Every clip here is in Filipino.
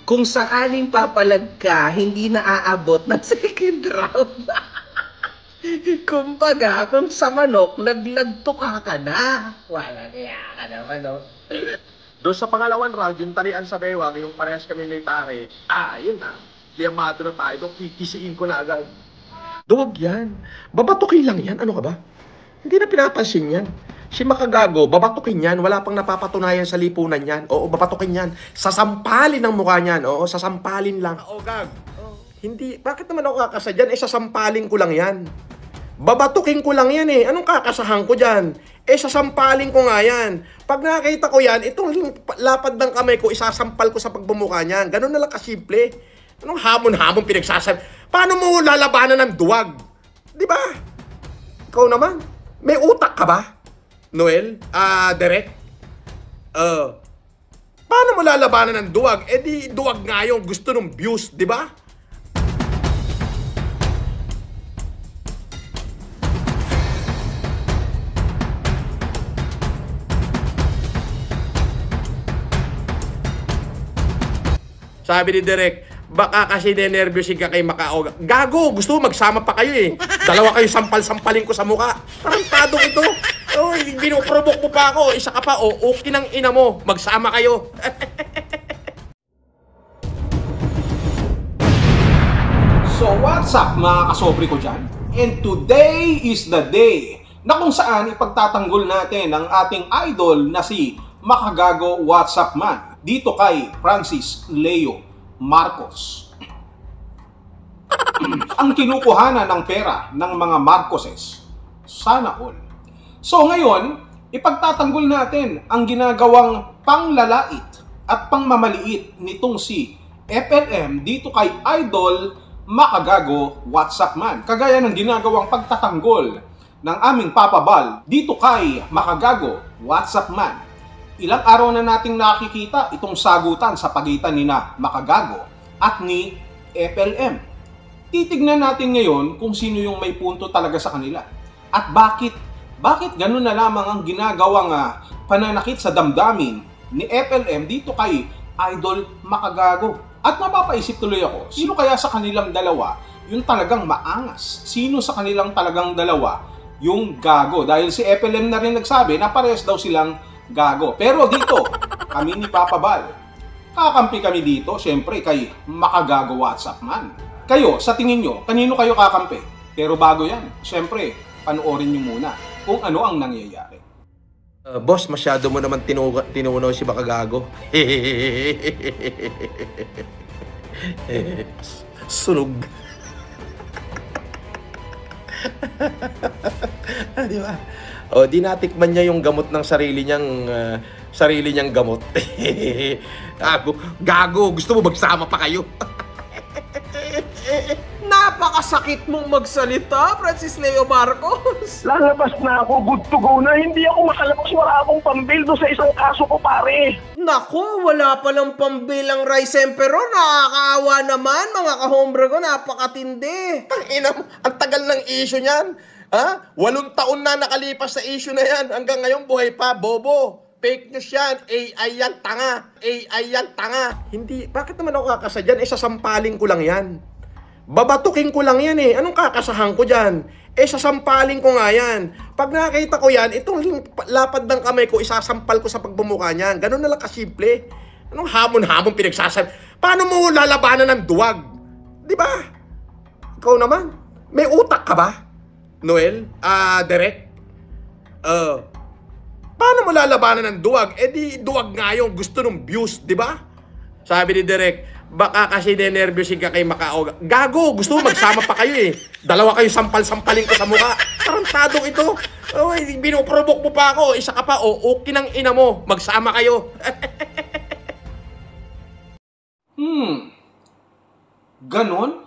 Kung sakaling papalag ka, hindi na aabot ng second round. Kumbaga, kung sa manok, naglagtuka ka na. Wala kaya ka naman, no? Doon sa pangalawang round, yung talian sa bewang, yung parehas kami military, yun na. Liyamado na tayo, doon kikisiin ko na agad. Duwag yan. Babatukin lang yan. Ano ka ba? Hindi na pinapansin yan. Si Makagago, babatukin yan. Wala pang napapatunayan sa lipunan yan. Oo, babatukin yan. Sasampalin ang mukha niyan. Oo, sasampalin lang. Oo, Gag. Hindi, bakit naman ako kakasa dyan? Sasampalin ko lang yan. Babatukin ko lang yan eh. Anong kakasahan ko dyan? Sasampalin ko nga yan. Pag nakita ko yan, itong lapad ng kamay ko, isasampal ko sa pagbumuka niyan. Ganun na lang kasimple. Anong hamon-hamon pinagsasabi? Paano mo lalabanan ng duwag? Di ba? Ikaw naman. May utak ka ba? Noel? Derek? Paano mo lalabanan ng duwag? Di duwag nga yung gusto ng views, di ba? Sabi ni Derek, baka kasi nenervyusin ka kay Macao. Gago, gusto mo magsama pa kayo eh. Dalawa kayo sampal-sampalin ko sa mukha. Tarantadong ito. Binoprovoke mo pa ako. Isa ka pa, okay ng ina mo. Magsama kayo. So what's up mga kasobri ko dyan? And today is the day na kung saan ipagtatanggol natin ang ating idol na si Makagago WhatsApp Man dito kay Francis Leo Marcos. Ang kinukuhanan ng pera ng mga Marcoses. Sana all. So ngayon, ipagtatanggol natin ang ginagawang panglalait at pangmamaliit nitong si FLM dito kay Idol Makagago WhatsApp Man. Kagaya ng ginagawang pagtatanggol ng aming Papa Bal dito kay Makagago WhatsApp Man. Ilang araw na nating nakikita itong sagutan sa pagitan ni na Makagago at ni FLM. Titignan natin ngayon kung sino yung may punto talaga sa kanila. At bakit ganun na lamang ang ginagawang pananakit sa damdamin ni FLM dito kay Idol Makagago. At napapaisip tuloy ako, sino kaya sa kanilang dalawa yung talagang maangas? Sino sa kanilang talagang dalawa yung gago? Dahil si FLM na rin nagsabi na parehas daw silang gago. Pero dito, kami ni Papa Bal, kakampi kami dito, syempre kay Makagago WhatsApp Man. Kayo, sa tingin nyo, kanino kayo kakampi? Pero bago yan, syempre, panoorin nyo muna kung ano ang nangyayari. Boss, masyado mo naman tinunaw si Makagago. Sunog. Di ba? Di natikman niya yung gamot ng sarili niyang gamot. Gago, gusto mo magsama pa kayo? Napakasakit mong magsalita, Francis Leo Marcos. Lalabas na ako, good to go na. Hindi ako makalabas, wala akong pambil doon sa isang kaso ko, pare. Naku, wala palang pambilang rice emperor. Nakakaawa naman, mga kahombre ko, napakatindi. Tangina mo, ang tagal ng issue niyan. 8 taon na nakalipas sa issue na yan. Hanggang ngayon buhay pa, bobo. Fake news yan. AI yan, tanga. AI yan, tanga. Hindi, bakit naman ako kakasa dyan? Sasampalin ko lang yan. Babatukin ko lang yan eh. Anong kakasahan ko dyan? Sasampalin ko nga yan. Pag nakita ko yan, itong lapad ng kamay ko, isasampal ko sa pagbumuka niyan. Ganun na lang kasimple. Anong hamon-hamon pinagsasabi? Paano mo lalabanan ng duwag? Di ba? Ikaw naman. May utak ka ba? Noel? Derek? Paano mo lalabanan ng duwag? Di duwag nga yung gusto ng views, di ba? Sabi ni Derek, baka kasi nenervyusin ka kay Macao. Gago, gusto mo magsama pa kayo eh. Dalawa kayo sampal-sampalin ko sa mukha. Tarantadong ito. Binoprovoke mo pa ako. Isa ka pa, okay ng ina mo. Magsama kayo. Ganon?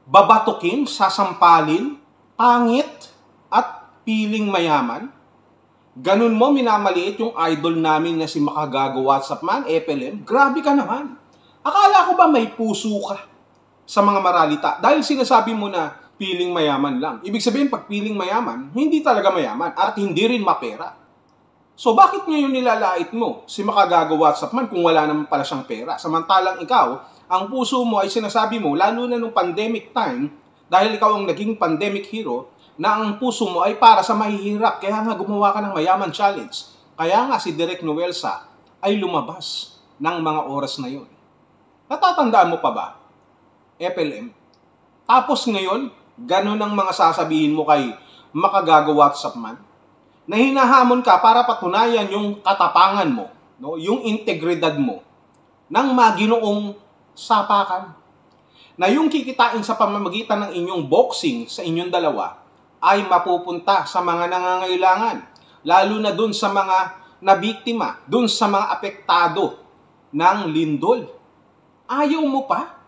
Babatukin, sasampalin, pangit, at piling mayaman? Ganon mo minamaliit yung idol namin na si Makagago WhatsApp Man, FLM? Grabe ka naman. Akala ko ba may puso ka sa mga maralita? Dahil sinasabi mo na piling mayaman lang. Ibig sabihin, pag piling mayaman, hindi talaga mayaman at hindi rin mapera. So bakit ngayon nilalait mo si makagago WhatsApp man kung wala naman pala siyang pera? Samantalang ikaw, ang puso mo ay sinasabi mo, lalo na nung pandemic time, dahil ikaw ang naging pandemic hero, na ang puso mo ay para sa mahihirap. Kaya nga gumawa ka ng Mayaman Challenge. Kaya nga si Direk Noelsa ay lumabas ng mga oras na yun. Natatandaan mo pa ba? FLM. Tapos ngayon, ganun ang mga sasabihin mo kay makagago WhatsApp man, na hinahamon ka para patunayan yung katapangan mo, no? Yung integridad mo ng maginoong sapakan. Na yung kikitain sa pamamagitan ng inyong boxing sa inyong dalawa ay mapupunta sa mga nangangailangan. Lalo na dun sa mga nabiktima, dun sa mga apektado ng lindol. Ayaw mo pa?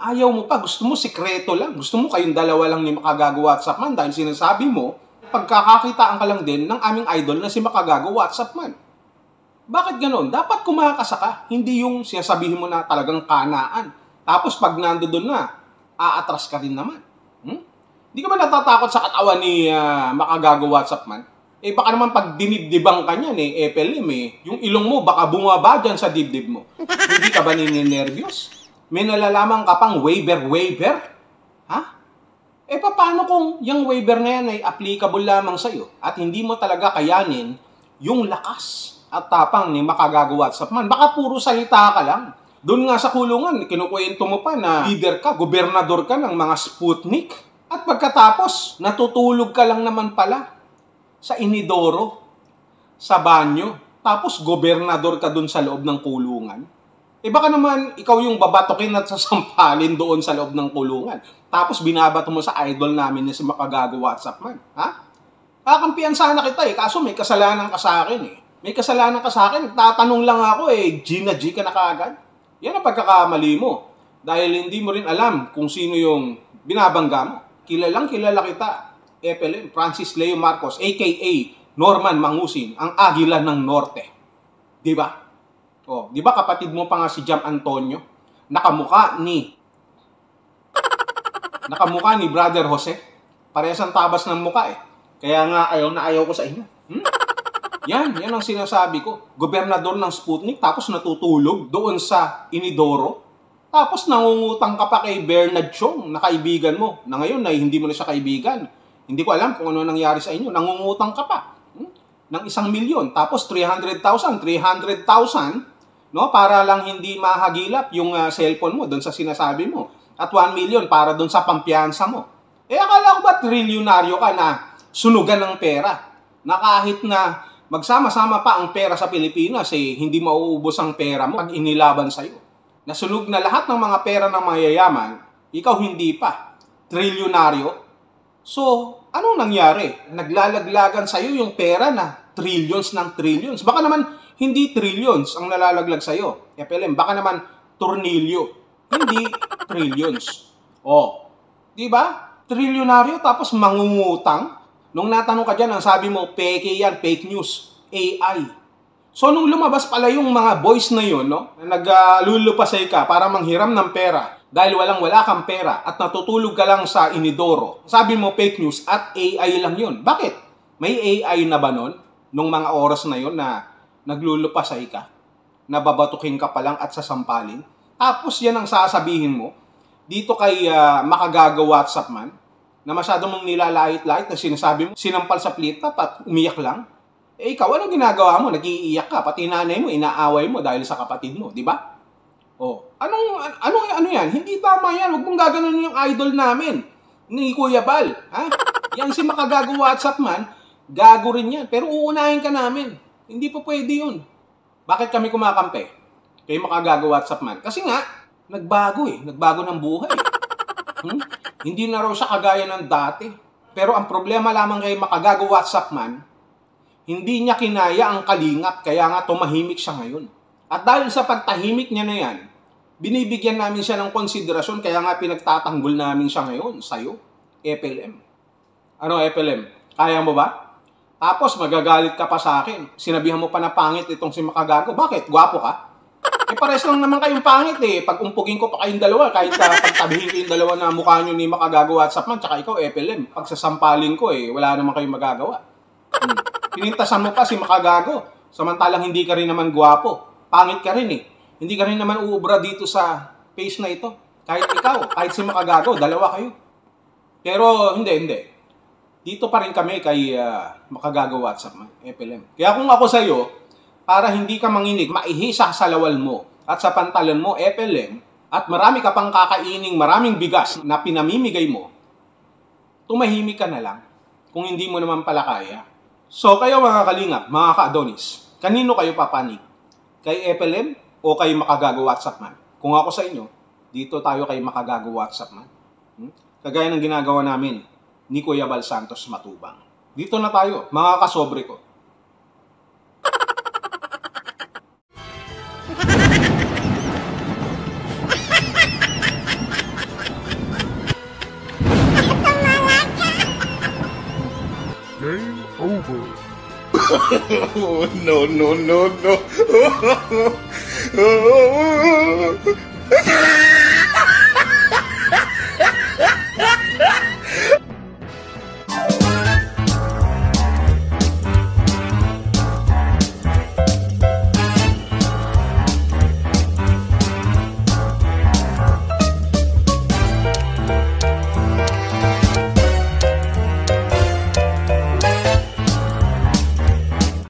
Ayaw mo pa? Gusto mo sikreto lang? Gusto mo kayong dalawa lang ni makagago WhatsApp man dahil sinasabi mo, pagkakakitaan ka lang din ng aming idol na si makagago WhatsApp man. Bakit ganon? Dapat kumakasa ka. Hindi yung sinasabihin mo na talagang kanaan. Tapos pag nandoon na, aatras ka rin naman. Hindi ka ba natatakot sa katawan ni makagago WhatsApp man? Eh baka naman pag dinibdibang ka niyan FLM yung ilong mo baka bumaba dyan sa dibdib mo. Hindi ka ba nininervyos? May nalalaman ka pang waiver? Ha? Eh paano kung yung waiver na yan ay applicable lamang sa'yo at hindi mo talaga kayanin yung lakas at tapang ni makagago WhatsApp man? Baka puro salita ka lang. Doon nga sa kulungan, kinukwento mo pa na leader ka, gobernador ka ng mga Sputnik. At pagkatapos, natutulog ka lang naman pala sa inidoro, sa banyo. Tapos gobernador ka doon sa loob ng kulungan. Eh baka naman ikaw yung babatokin at sasampalin doon sa loob ng kulungan. Tapos binabato mo sa idol namin na si makagago WhatsApp man. Ha? Kakampiyan sana kita kaso may kasalanan ka sa akin May kasalanan ka sa akin, nagtatanong lang ako G na G ka na kaagad. Yan ang pagkakamali mo. Dahil hindi mo rin alam kung sino yung binabangga mo. Kilalang kilala kita, FLM, Francis Leo Marcos, a.k.a. Norman Mangusin, ang Agila ng Norte. Diba? Di ba kapatid mo pa nga si Jam Antonio? Nakamuka ni Brother Jose. Parehas ang tabas ng muka Kaya nga ayaw na ayaw ko sa inyo. Yan ang sinasabi ko. Gobernador ng Sputnik tapos natutulog doon sa Inidoro. Tapos nangungutang ka pa kay Bernard Chong na kaibigan mo. Na ngayon ay hindi mo na siya kaibigan. Hindi ko alam kung ano nangyari sa inyo. Nangungutang ka pa ng 1 milyon. Tapos 300,000 no, para lang hindi mahagilap yung cellphone mo doon sa sinasabi mo. At 1 million para doon sa pampiyansa mo. Akala ko ba trilyonaryo ka na sunugan ng pera? Na kahit na magsama-sama pa ang pera sa Pilipinas, hindi mauubos ang pera mo pag inilaban sa'yo. Nasunog na lahat ng mga pera ng mayayaman, ikaw hindi pa. Trilyonaryo. So, anong nangyari? Naglalaglagan sa'yo yung pera na trillions ng trillions. Baka naman hindi trillions ang nalalaglag sa'yo. FLM, baka naman tornilyo. Hindi trillions. Di ba? Trilyonaryo tapos mangungutang. Nung natanong ka dyan, ang sabi mo, peke yan, fake news, AI. So, nung lumabas pala yung mga boys na yun, no, na naglulupasay ka para manghiram ng pera dahil wala kang pera at natutulog ka lang sa inidoro, sabi mo fake news at AI lang yun. Bakit? May AI na ba nun? Nung mga oras na yun na naglulupasay ka, nababatukin ka pa lang at sasampalin. Tapos yan ang sasabihin mo dito kay makagago WhatsApp man, na masyado mong nilalait-lait na sinasabi mo, sinampal sa plita at umiyak lang. Ikaw, ano ginagawa mo? Nag-iiyak ka. Pati nanay mo, inaaway mo dahil sa kapatid mo. Di ba? Ano yan? Hindi tama yan. Huwag mong gaganon yung idol namin. Ni Kuya Bal. Ha? Yan si makagago WhatsApp man, gago rin yan. Pero uunahin ka namin. Hindi pa pwede yun. Bakit kami kumakampi? Kay makagago WhatsApp man. Kasi nga, nagbago Nagbago ng buhay. Hindi na raw siya kagaya ng dati. Pero ang problema lamang kay makagago WhatsApp man, hindi niya kinaya ang kalingap, kaya nga tumahimik siya ngayon. At dahil sa pagtahimik niya na yan, binibigyan namin siya ng konsiderasyon, kaya nga pinagtatanggol namin siya ngayon sa'yo, FLM. Ano FLM? Kaya mo ba? Tapos magagalit ka pa sa akin. Sinabihan mo pa na pangit itong si makagago. Bakit? Gwapo ka? Pares lang naman kayong pangit Pag umpugin ko pa kayong dalawa, kahit pagtabihin ko yung dalawa na mukha nyo ni makagago WhatsApp man, tsaka ikaw FLM. Pag sasampalin ko wala naman kayong magagawa. Pinintasan mo pa si Makagago. Samantalang hindi ka rin naman gwapo. Pangit ka rin eh. Hindi ka rin naman uubra dito sa page na ito. Kahit ikaw, kahit si Makagago, dalawa kayo. Pero hindi. Dito pa rin kami kay Makagago WhatsApp man, FLM. Kaya kung ako sa'yo, para hindi ka manginig, maihisa sa lawal mo at sa pantalon mo, FLM, at marami ka pang kakaining maraming bigas na pinamimigay mo, tumahimik ka na lang kung hindi mo naman pala kaya. So kayo mga kalingap, mga ka-Adonis, kanino kayo papanig? Kay FLM o kay Makagago WhatsApp man? Kung ako sa inyo, dito tayo kay Makagago WhatsApp man. Kagaya ng ginagawa namin ni Kuya Bal Santos Matubang. Dito na tayo, mga kasobre ko. Oh, no.